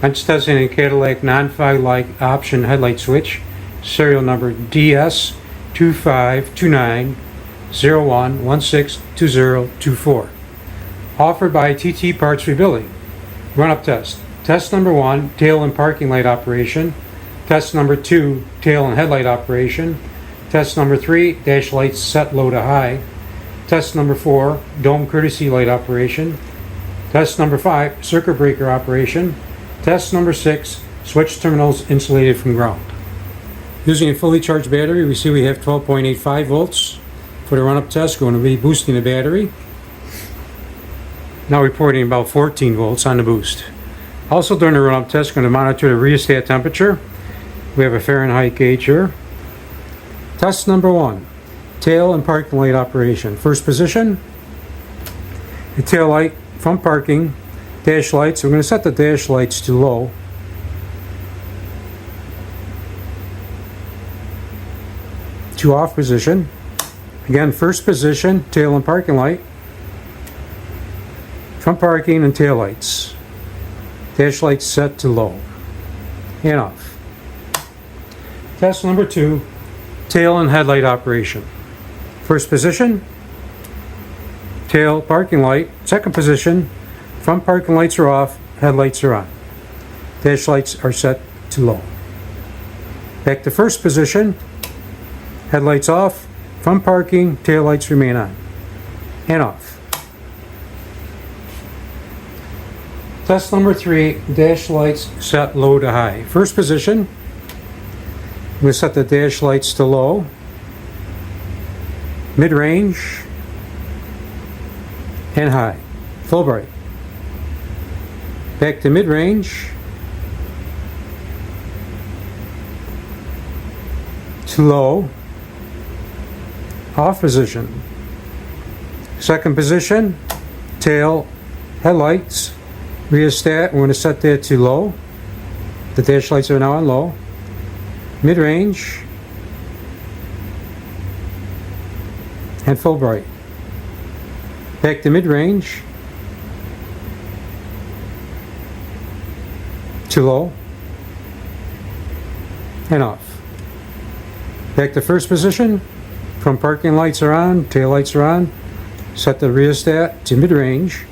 I'm testing a Cadillac non-fog light option headlight switch, serial number DS252901162024. Offered by TT Parts Rebuilding. Run-up test. Test number 1, tail and parking light operation. Test number 2, tail and headlight operation. Test number 3, dash lights set low to high. Test number 4, dome courtesy light operation. Test number 5, circuit breaker operation. Test number 6, switch terminals insulated from ground. Using a fully charged battery, we see we have 12.85 volts. For the run-up test, we're going to be boosting the battery. Now reporting about 14 volts on the boost. Also during the run-up test, we're going to monitor the rheostat temperature. We have a Fahrenheit gauge here. Test number 1, tail and parking light operation. First position, the tail light from parking, dash lights. We're going to set the dash lights to low. To off position. Again, first position, tail and parking light. From parking and tail lights. Dash lights set to low. And off. Test number 2, tail and headlight operation. First position, tail, parking light. Second position, front parking lights are off, headlights are on. Dash lights are set to low. Back to first position, headlights off, front parking, tail lights remain on. And off. Test number 3, dash lights set low to high. First position, we set the dash lights to low, mid-range, and high. Full bright. Back to mid-range, to low, off position. Second position, tail, headlights, rheostat, we're going to set that to low. The dash lights are now on low. Mid-range, and full bright. Back to mid-range, to low, and off. Back to first position, from parking lights are on, tail lights are on. Set the rheostat to mid-range.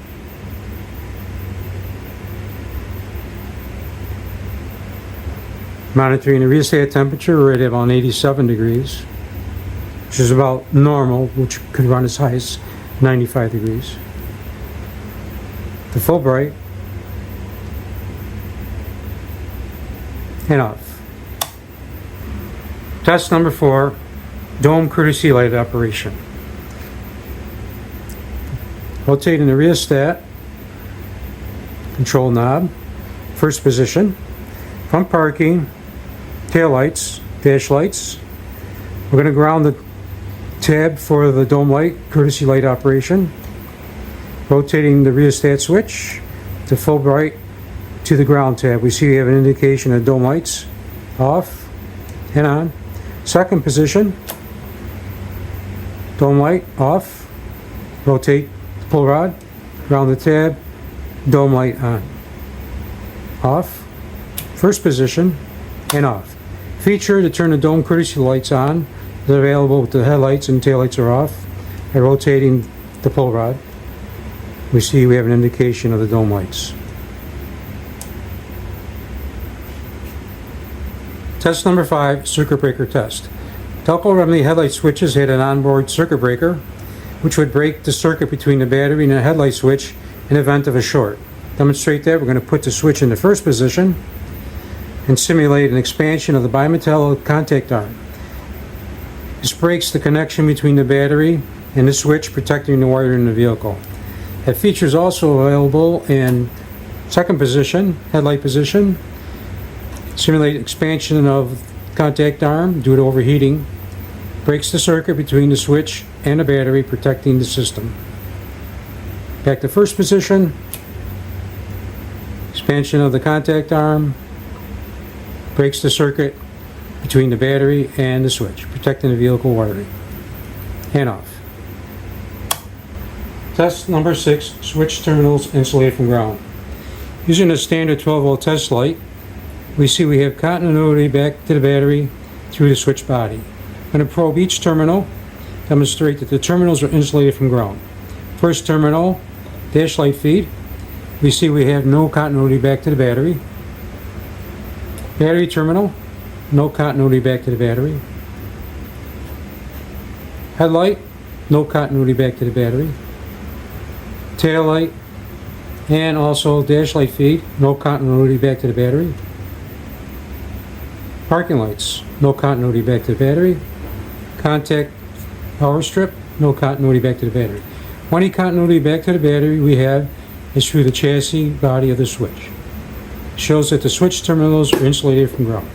Monitoring the rheostat temperature, we're at about 87 degrees, which is about normal, which could run as high as 95 degrees. The full bright, and off. Test number 4, dome courtesy light operation. Rotating the rheostat, control knob, first position, front parking, tail lights, dash lights. We're going to ground the tab for the dome light, courtesy light operation. Rotating the rheostat switch to full bright to the ground tab. We see we have an indication of dome lights off and on. Second position, dome light off. Rotate the pull rod, ground the tab, dome light on. Off. First position and off. Feature to turn the dome courtesy lights on is available with the headlights and taillights are off. By rotating the pull rod, we see we have an indication of the dome lights. Test number 5, circuit breaker test. Telco Remedy headlight switches had an onboard circuit breaker, which would break the circuit between the battery and the headlight switch in event of a short. To demonstrate that, we're going to put the switch in the first position and simulate an expansion of the bimetallic contact arm. This breaks the connection between the battery and the switch, protecting the wire in the vehicle. That feature is also available in second position, headlight position. Simulate expansion of contact arm due to overheating. Breaks the circuit between the switch and the battery, protecting the system. Back to first position. Expansion of the contact arm. Breaks the circuit between the battery and the switch, protecting the vehicle wiring. And off. Test number 6, switch terminals insulated from ground. Using a standard 12-volt test light, we see we have continuity back to the battery through the switch body. I'm going to probe each terminal, demonstrate that the terminals are insulated from ground. First terminal, dash light feed. We see we have no continuity back to the battery. Battery terminal, no continuity back to the battery. Headlight, no continuity back to the battery. Tail light, and also dash light feed, no continuity back to the battery. Parking lights, no continuity back to the battery. Contact power strip, no continuity back to the battery. Only continuity back to the battery we have is through the chassis body of the switch. Shows that the switch terminals are insulated from ground.